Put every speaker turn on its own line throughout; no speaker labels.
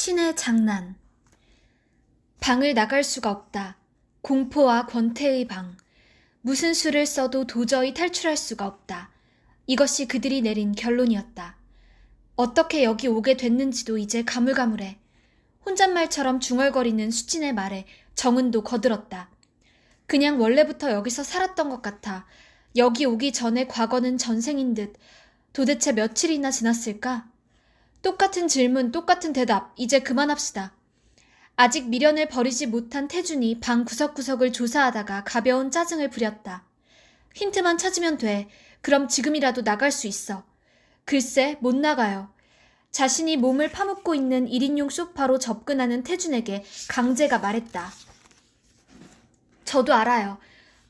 신의 장난. 방을 나갈 수가 없다. 공포와 권태의 방. 무슨 수를 써도 도저히 탈출할 수가 없다. 이것이 그들이 내린 결론이었다. 어떻게 여기 오게 됐는지도 이제 가물가물해. 혼잣말처럼 중얼거리는 수진의 말에 정은도 거들었다. 그냥 원래부터 여기서 살았던 것 같아. 여기 오기 전에 과거는 전생인 듯. 도대체 며칠이나 지났을까? 똑같은 질문, 똑같은 대답. 이제 그만합시다. 아직 미련을 버리지 못한 태준이 방 구석구석을 조사하다가 가벼운 짜증을 부렸다. 힌트만 찾으면 돼. 그럼 지금이라도 나갈 수 있어. 글쎄, 못 나가요. 자신이 몸을 파묻고 있는 1인용 소파로 접근하는 태준에게 강재가 말했다. 저도 알아요.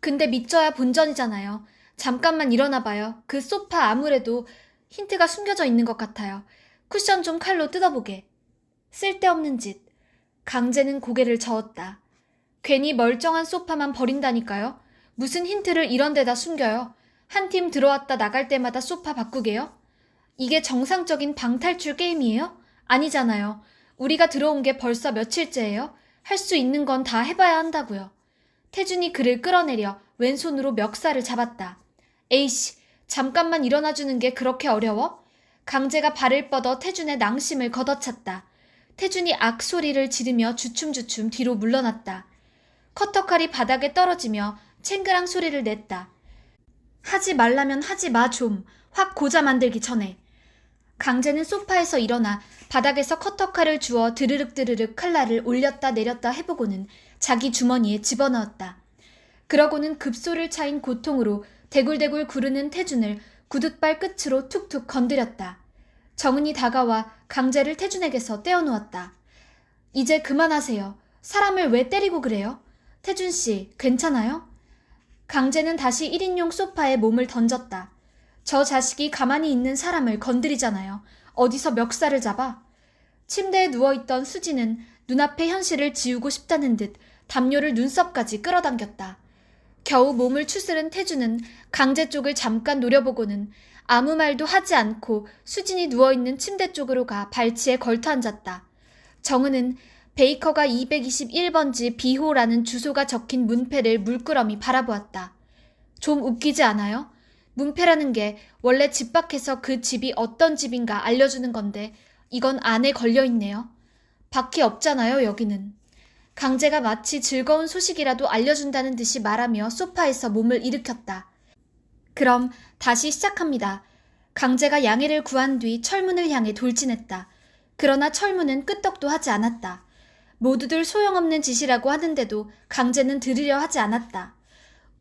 근데 믿져야 본전이잖아요. 잠깐만 일어나봐요. 그 소파 아무래도 힌트가 숨겨져 있는 것 같아요. 쿠션 좀 칼로 뜯어보게. 쓸데없는 짓. 강재는 고개를 저었다. 괜히 멀쩡한 소파만 버린다니까요. 무슨 힌트를 이런 데다 숨겨요. 한 팀 들어왔다 나갈 때마다 소파 바꾸게요? 이게 정상적인 방탈출 게임이에요? 아니잖아요. 우리가 들어온 게 벌써 며칠째예요? 할 수 있는 건 다 해봐야 한다고요. 태준이 그를 끌어내려 왼손으로 멱살을 잡았다. 에이씨, 잠깐만 일어나주는 게 그렇게 어려워? 강재가 발을 뻗어 태준의 낭심을 걷어찼다. 태준이 악소리를 지르며 주춤주춤 뒤로 물러났다. 커터칼이 바닥에 떨어지며 챙그랑 소리를 냈다. 하지 말라면 하지 마 좀. 확 고자 만들기 전에. 강재는 소파에서 일어나 바닥에서 커터칼을 주워 드르륵 칼날을 올렸다 내렸다 해보고는 자기 주머니에 집어넣었다. 그러고는 급소를 차인 고통으로 대굴대굴 구르는 태준을 구둣발 끝으로 툭툭 건드렸다. 정은이 다가와 강재를 태준에게서 떼어놓았다. 이제 그만하세요. 사람을 왜 때리고 그래요? 태준씨, 괜찮아요? 강재는 다시 1인용 소파에 몸을 던졌다. 저 자식이 가만히 있는 사람을 건드리잖아요. 어디서 멱살을 잡아? 침대에 누워있던 수지는 눈앞의 현실을 지우고 싶다는 듯 담요를 눈썹까지 끌어당겼다. 겨우 몸을 추스른 태준은 강재 쪽을 잠깐 노려보고는 아무 말도 하지 않고 수진이 누워있는 침대 쪽으로 가 발치에 걸터 앉았다. 정은은 베이커가 221번지 비호라는 주소가 적힌 문패를 물끄러미 바라보았다. 좀 웃기지 않아요? 문패라는 게 원래 집 밖에서 그 집이 어떤 집인가 알려주는 건데 이건 안에 걸려있네요. 밖이 없잖아요, 여기는. 강재가 마치 즐거운 소식이라도 알려준다는 듯이 말하며 소파에서 몸을 일으켰다. 그럼 다시 시작합니다. 강재가 양해를 구한 뒤 철문을 향해 돌진했다. 그러나 철문은 끄떡도 하지 않았다. 모두들 소용없는 짓이라고 하는데도 강재는 들으려 하지 않았다.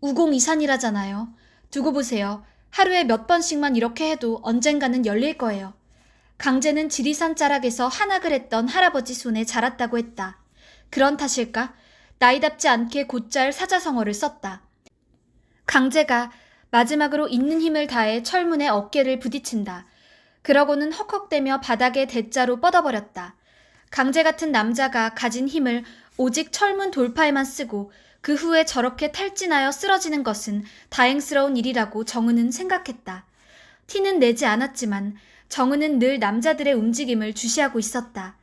우공이산이라잖아요. 두고 보세요. 하루에 몇 번씩만 이렇게 해도 언젠가는 열릴 거예요. 강재는 지리산 자락에서 한학을 했던 할아버지 손에 자랐다고 했다. 그런 탓일까? 나이답지 않게 곧잘 사자성어를 썼다. 강재가 마지막으로 있는 힘을 다해 철문에 어깨를 부딪힌다. 그러고는 헉헉대며 바닥에 대자로 뻗어버렸다. 강재 같은 남자가 가진 힘을 오직 철문 돌파에만 쓰고 그 후에 저렇게 탈진하여 쓰러지는 것은 다행스러운 일이라고 정은은 생각했다. 티는 내지 않았지만 정은은 늘 남자들의 움직임을 주시하고 있었다.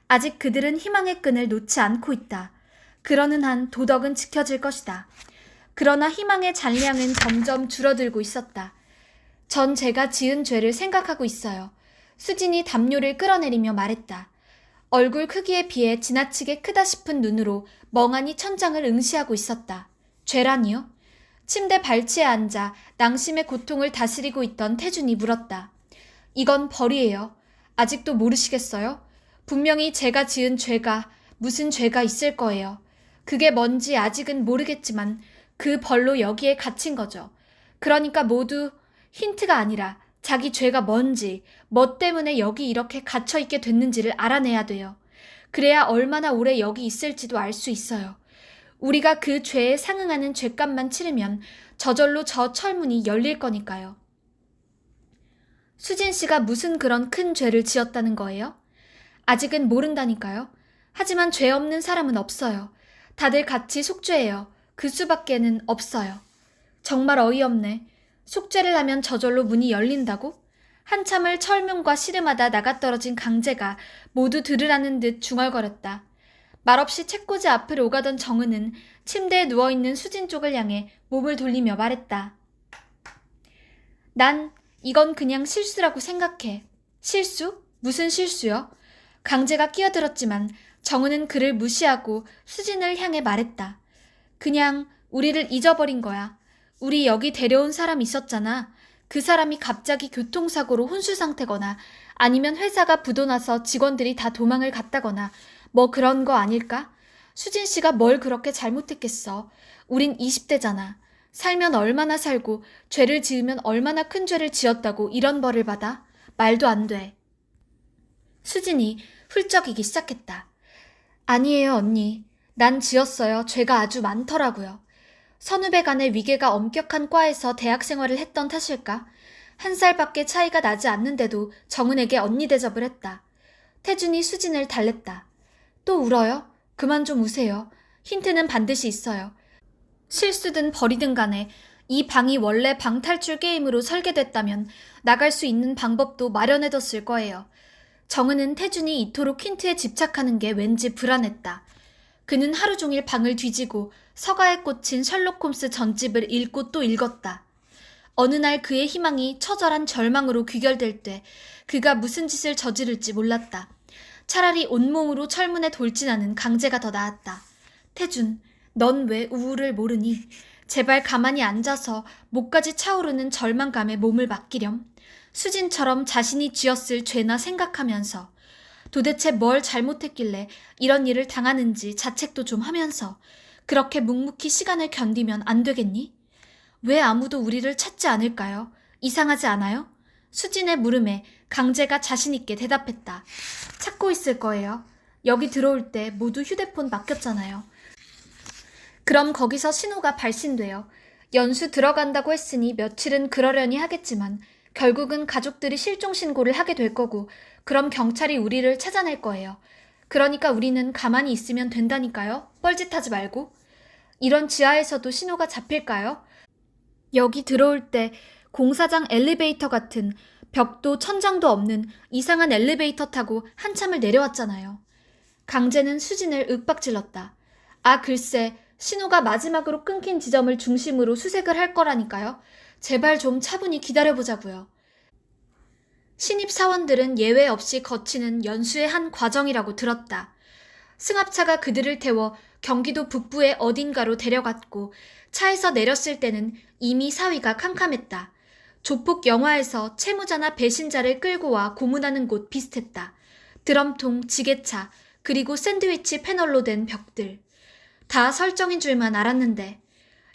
아직 그들은 희망의 끈을 놓지 않고 있다. 그러는 한 도덕은 지켜질 것이다. 그러나 희망의 잔량은 점점 줄어들고 있었다. 전 제가 지은 죄를 생각하고 있어요. 수진이 담요를 끌어내리며 말했다. 얼굴 크기에 비해 지나치게 크다 싶은 눈으로 멍하니 천장을 응시하고 있었다. 죄라니요? 침대 발치에 앉아 낭심의 고통을 다스리고 있던 태준이 물었다. 이건 벌이에요. 아직도 모르시겠어요? 분명히 제가 지은 죄가 무슨 죄가 있을 거예요. 그게 뭔지 아직은 모르겠지만 그 벌로 여기에 갇힌 거죠. 그러니까 모두 힌트가 아니라 자기 죄가 뭔지, 뭐 때문에 여기 이렇게 갇혀있게 됐는지를 알아내야 돼요. 그래야 얼마나 오래 여기 있을지도 알 수 있어요. 우리가 그 죄에 상응하는 죄값만 치르면 저절로 저 철문이 열릴 거니까요. 수진 씨가 무슨 그런 큰 죄를 지었다는 거예요? 아직은 모른다니까요. 하지만 죄 없는 사람은 없어요. 다들 같이 속죄해요. 그 수밖에는 없어요. 정말 어이없네. 속죄를 하면 저절로 문이 열린다고? 한참을 철문과 씨름하다 나가떨어진 강재가 모두 들으라는 듯 중얼거렸다. 말없이 책꽂이 앞을 오가던 정은은 침대에 누워있는 수진 쪽을 향해 몸을 돌리며 말했다. 난 이건 그냥 실수라고 생각해. 실수? 무슨 실수요? 강재가 끼어들었지만 정은은 그를 무시하고 수진을 향해 말했다. 그냥 우리를 잊어버린 거야. 우리 여기 데려온 사람 있었잖아. 그 사람이 갑자기 교통사고로 혼수 상태거나 아니면 회사가 부도나서 직원들이 다 도망을 갔다거나 뭐 그런 거 아닐까? 수진 씨가 뭘 그렇게 잘못했겠어. 우린 20대잖아. 살면 얼마나 살고 죄를 지으면 얼마나 큰 죄를 지었다고 이런 벌을 받아? 말도 안 돼. 수진이 훌쩍이기 시작했다. 아니에요, 언니. 난 지었어요. 죄가 아주 많더라고요. 선후배 간의 위계가 엄격한 과에서 대학 생활을 했던 탓일까? 1살밖에 차이가 나지 않는데도 정은에게 언니 대접을 했다. 태준이 수진을 달랬다. 또 울어요? 그만 좀 우세요. 힌트는 반드시 있어요. 실수든 벌이든 간에 이 방이 원래 방탈출 게임으로 설계됐다면 나갈 수 있는 방법도 마련해뒀을 거예요. 정은은 태준이 이토록 힌트에 집착하는 게 왠지 불안했다. 그는 하루 종일 방을 뒤지고 서가에 꽂힌 셜록 홈스 전집을 읽고 또 읽었다. 어느 날 그의 희망이 처절한 절망으로 귀결될 때 그가 무슨 짓을 저지를지 몰랐다. 차라리 온몸으로 철문에 돌진하는 강재가 더 나았다. 태준, 넌 왜 우울을 모르니? 제발 가만히 앉아서 목까지 차오르는 절망감에 몸을 맡기렴. 수진처럼 자신이 지었을 죄나 생각하면서 도대체 뭘 잘못했길래 이런 일을 당하는지 자책도 좀 하면서 그렇게 묵묵히 시간을 견디면 안 되겠니? 왜 아무도 우리를 찾지 않을까요? 이상하지 않아요? 수진의 물음에 강재가 자신있게 대답했다. 찾고 있을 거예요. 여기 들어올 때 모두 휴대폰 맡겼잖아요. 그럼 거기서 신호가 발신돼요. 연수 들어간다고 했으니 며칠은 그러려니 하겠지만 결국은 가족들이 실종 신고를 하게 될 거고 그럼 경찰이 우리를 찾아낼 거예요. 그러니까 우리는 가만히 있으면 된다니까요. 뻘짓하지 말고. 이런 지하에서도 신호가 잡힐까요? 여기 들어올 때 공사장 엘리베이터 같은 벽도 천장도 없는 이상한 엘리베이터 타고 한참을 내려왔잖아요. 강재는 수진을 윽박질렀다. 아 글쎄 신호가 마지막으로 끊긴 지점을 중심으로 수색을 할 거라니까요. 제발 좀 차분히 기다려보자고요. 신입 사원들은 예외 없이 거치는 연수의 한 과정이라고 들었다. 승합차가 그들을 태워 경기도 북부의 어딘가로 데려갔고 차에서 내렸을 때는 이미 사위가 캄캄했다. 조폭 영화에서 채무자나 배신자를 끌고 와 고문하는 곳 비슷했다. 드럼통, 지게차, 그리고 샌드위치 패널로 된 벽들. 다 설정인 줄만 알았는데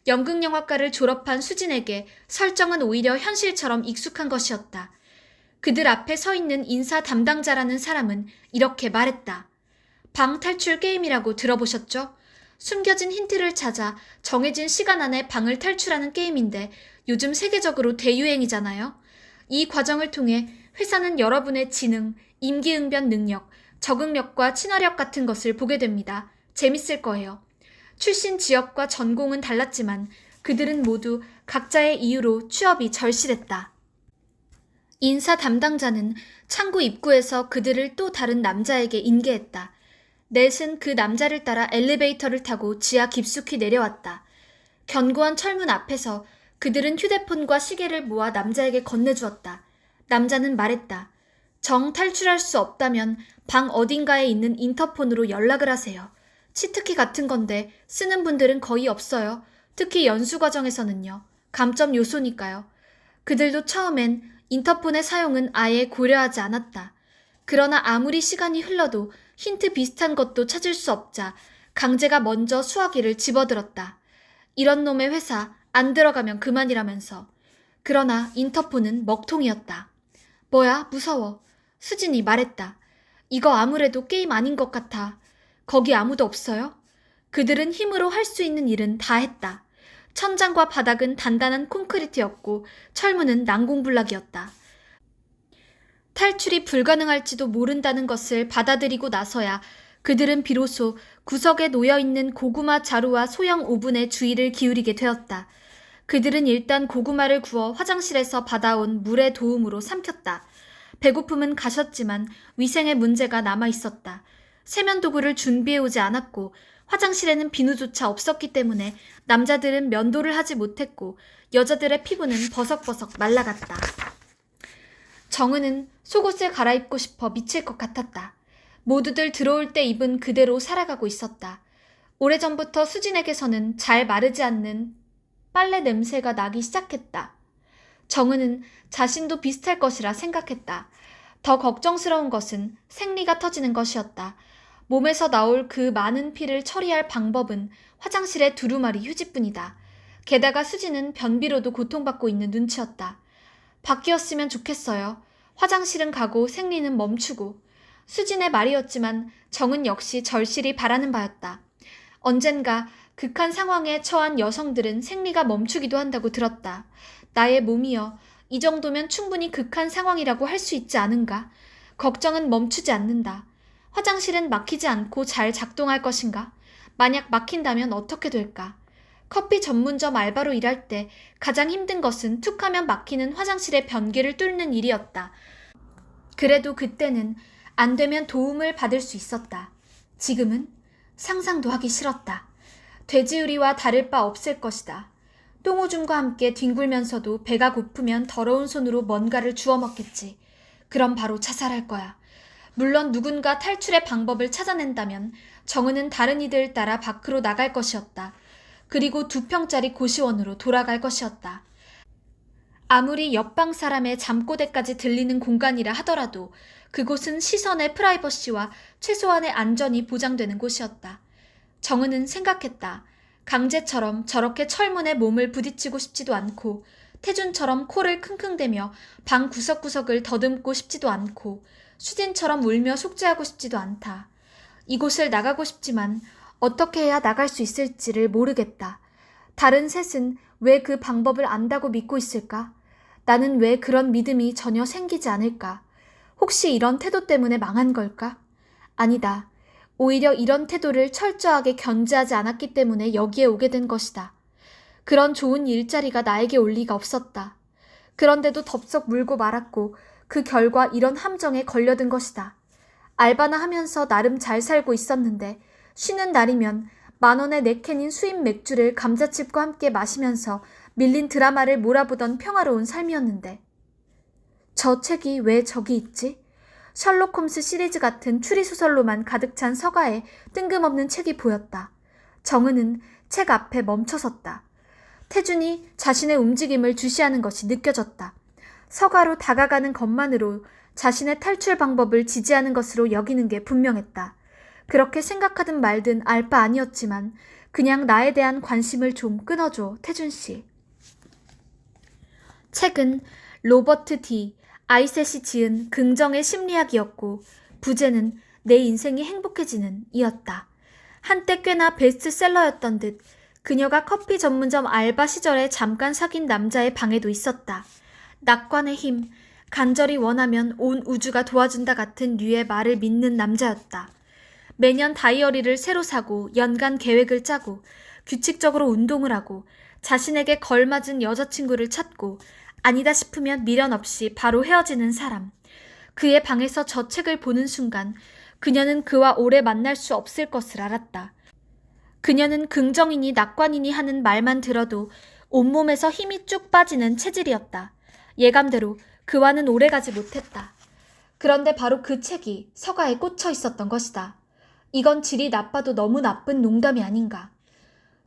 연극영화과를 졸업한 수진에게 설정은 오히려 현실처럼 익숙한 것이었다. 그들 앞에 서 있는 인사 담당자라는 사람은 이렇게 말했다. 방 탈출 게임이라고 들어보셨죠? 숨겨진 힌트를 찾아 정해진 시간 안에 방을 탈출하는 게임인데 요즘 세계적으로 대유행이잖아요. 이 과정을 통해 회사는 여러분의 지능, 임기응변 능력, 적응력과 친화력 같은 것을 보게 됩니다. 재밌을 거예요. 출신 지역과 전공은 달랐지만 그들은 모두 각자의 이유로 취업이 절실했다. 인사 담당자는 창구 입구에서 그들을 또 다른 남자에게 인계했다. 넷은 그 남자를 따라 엘리베이터를 타고 지하 깊숙이 내려왔다. 견고한 철문 앞에서 그들은 휴대폰과 시계를 모아 남자에게 건네주었다. 남자는 말했다. 정 탈출할 수 없다면 방 어딘가에 있는 인터폰으로 연락을 하세요. 치트키 같은 건데 쓰는 분들은 거의 없어요. 특히 연수 과정에서는요. 감점 요소니까요. 그들도 처음엔 인터폰의 사용은 아예 고려하지 않았다. 그러나 아무리 시간이 흘러도 힌트 비슷한 것도 찾을 수 없자 강재가 먼저 수화기를 집어들었다. 이런 놈의 회사 안 들어가면 그만이라면서. 그러나 인터폰은 먹통이었다. 뭐야 무서워. 수진이 말했다. 이거 아무래도 게임 아닌 것 같아. 거기 아무도 없어요? 그들은 힘으로 할 수 있는 일은 다 했다. 천장과 바닥은 단단한 콘크리트였고 철문은 난공불락이었다. 탈출이 불가능할지도 모른다는 것을 받아들이고 나서야 그들은 비로소 구석에 놓여있는 고구마 자루와 소형 오븐에 주의를 기울이게 되었다. 그들은 일단 고구마를 구워 화장실에서 받아온 물의 도움으로 삼켰다. 배고픔은 가셨지만 위생의 문제가 남아 있었다. 세면도구를 준비해오지 않았고 화장실에는 비누조차 없었기 때문에 남자들은 면도를 하지 못했고 여자들의 피부는 버석버석 말라갔다. 정은은 속옷을 갈아입고 싶어 미칠 것 같았다. 모두들 들어올 때 입은 그대로 살아가고 있었다. 오래전부터 수진에게서는 잘 마르지 않는 빨래 냄새가 나기 시작했다. 정은은 자신도 비슷할 것이라 생각했다. 더 걱정스러운 것은 생리가 터지는 것이었다. 몸에서 나올 그 많은 피를 처리할 방법은 화장실의 두루마리 휴지뿐이다. 게다가 수진은 변비로도 고통받고 있는 눈치였다. 바뀌었으면 좋겠어요. 화장실은 가고 생리는 멈추고. 수진의 말이었지만 정은 역시 절실히 바라는 바였다. 언젠가 극한 상황에 처한 여성들은 생리가 멈추기도 한다고 들었다. 나의 몸이여, 이 정도면 충분히 극한 상황이라고 할 수 있지 않은가? 걱정은 멈추지 않는다. 화장실은 막히지 않고 잘 작동할 것인가? 만약 막힌다면 어떻게 될까? 커피 전문점 알바로 일할 때 가장 힘든 것은 툭하면 막히는 화장실의 변기를 뚫는 일이었다. 그래도 그때는 안 되면 도움을 받을 수 있었다. 지금은 상상도 하기 싫었다. 돼지우리와 다를 바 없을 것이다. 똥오줌과 함께 뒹굴면서도 배가 고프면 더러운 손으로 뭔가를 주워 먹겠지. 그럼 바로 자살할 거야. 물론 누군가 탈출의 방법을 찾아낸다면 정은은 다른 이들 따라 밖으로 나갈 것이었다. 그리고 2평짜리 고시원으로 돌아갈 것이었다. 아무리 옆방 사람의 잠꼬대까지 들리는 공간이라 하더라도 그곳은 시선의 프라이버시와 최소한의 안전이 보장되는 곳이었다. 정은은 생각했다. 강제처럼 저렇게 철문에 몸을 부딪히고 싶지도 않고 태준처럼 코를 킁킁대며 방 구석구석을 더듬고 싶지도 않고 수진처럼 울며 속죄하고 싶지도 않다. 이곳을 나가고 싶지만 어떻게 해야 나갈 수 있을지를 모르겠다. 다른 셋은 왜 그 방법을 안다고 믿고 있을까? 나는 왜 그런 믿음이 전혀 생기지 않을까? 혹시 이런 태도 때문에 망한 걸까? 아니다. 오히려 이런 태도를 철저하게 견제하지 않았기 때문에 여기에 오게 된 것이다. 그런 좋은 일자리가 나에게 올 리가 없었다. 그런데도 덥석 물고 말았고 그 결과 이런 함정에 걸려든 것이다. 알바나 하면서 나름 잘 살고 있었는데 쉬는 날이면 10,000원의 네캔인 수입 맥주를 감자칩과 함께 마시면서 밀린 드라마를 몰아보던 평화로운 삶이었는데 저 책이 왜 저기 있지? 셜록 홈스 시리즈 같은 추리소설로만 가득 찬 서가에 뜬금없는 책이 보였다. 정은은 책 앞에 멈춰섰다. 태준이 자신의 움직임을 주시하는 것이 느껴졌다. 서가로 다가가는 것만으로 자신의 탈출 방법을 지지하는 것으로 여기는 게 분명했다. 그렇게 생각하든 말든 알 바 아니었지만 그냥 나에 대한 관심을 좀 끊어줘, 태준씨. 책은 로버트 D. 아이셋이 지은 긍정의 심리학이었고 부제는 내 인생이 행복해지는 이었다. 한때 꽤나 베스트셀러였던 듯 그녀가 커피 전문점 알바 시절에 잠깐 사귄 남자의 방에도 있었다. 낙관의 힘, 간절히 원하면 온 우주가 도와준다 같은 류의 말을 믿는 남자였다. 매년 다이어리를 새로 사고 연간 계획을 짜고 규칙적으로 운동을 하고 자신에게 걸맞은 여자친구를 찾고 아니다 싶으면 미련 없이 바로 헤어지는 사람. 그의 방에서 저 책을 보는 순간 그녀는 그와 오래 만날 수 없을 것을 알았다. 그녀는 긍정이니 낙관이니 하는 말만 들어도 온몸에서 힘이 쭉 빠지는 체질이었다. 예감대로 그와는 오래가지 못했다. 그런데 바로 그 책이 서가에 꽂혀 있었던 것이다. 이건 질이 나빠도 너무 나쁜 농담이 아닌가.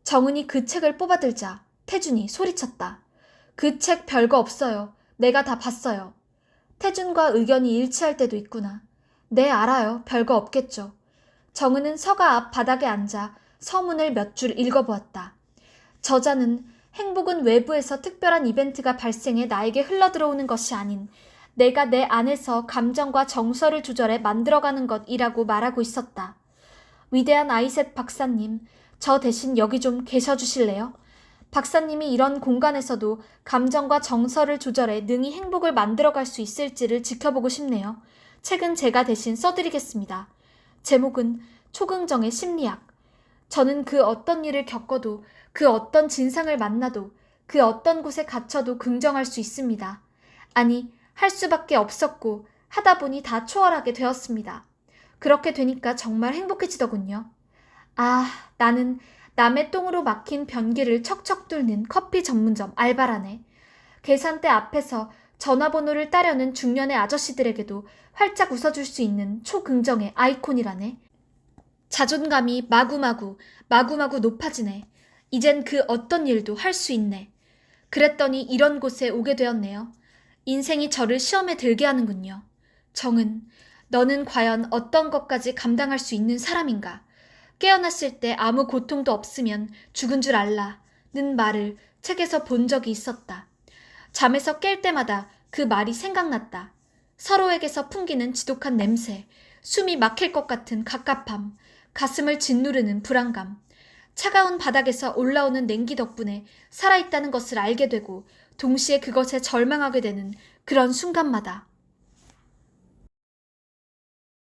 정은이 그 책을 뽑아들자 태준이 소리쳤다. 그 책 별거 없어요. 내가 다 봤어요. 태준과 의견이 일치할 때도 있구나. 네, 알아요. 별거 없겠죠. 정은은 서가 앞 바닥에 앉아 서문을 몇 줄 읽어보았다. 저자는 행복은 외부에서 특별한 이벤트가 발생해 나에게 흘러들어오는 것이 아닌 내가 내 안에서 감정과 정서를 조절해 만들어가는 것이라고 말하고 있었다. 위대한 아이셋 박사님, 저 대신 여기 좀 계셔주실래요? 박사님이 이런 공간에서도 감정과 정서를 조절해 능히 행복을 만들어갈 수 있을지를 지켜보고 싶네요. 책은 제가 대신 써드리겠습니다. 제목은 초긍정의 심리학. 저는 그 어떤 일을 겪어도 그 어떤 진상을 만나도 그 어떤 곳에 갇혀도 긍정할 수 있습니다. 아니, 할 수밖에 없었고 하다 보니 다 초월하게 되었습니다. 그렇게 되니까 정말 행복해지더군요. 아, 나는 남의 똥으로 막힌 변기를 척척 뚫는 커피 전문점 알바라네. 계산대 앞에서 전화번호를 따려는 중년의 아저씨들에게도 활짝 웃어줄 수 있는 초긍정의 아이콘이라네. 자존감이 마구마구 높아지네. 이젠 그 어떤 일도 할 수 있네. 그랬더니 이런 곳에 오게 되었네요. 인생이 저를 시험에 들게 하는군요. 정은, 너는 과연 어떤 것까지 감당할 수 있는 사람인가? 깨어났을 때 아무 고통도 없으면 죽은 줄 알라는 말을 책에서 본 적이 있었다. 잠에서 깰 때마다 그 말이 생각났다. 서로에게서 풍기는 지독한 냄새, 숨이 막힐 것 같은 갑갑함, 가슴을 짓누르는 불안감, 차가운 바닥에서 올라오는 냉기 덕분에 살아있다는 것을 알게 되고 동시에 그것에 절망하게 되는 그런 순간마다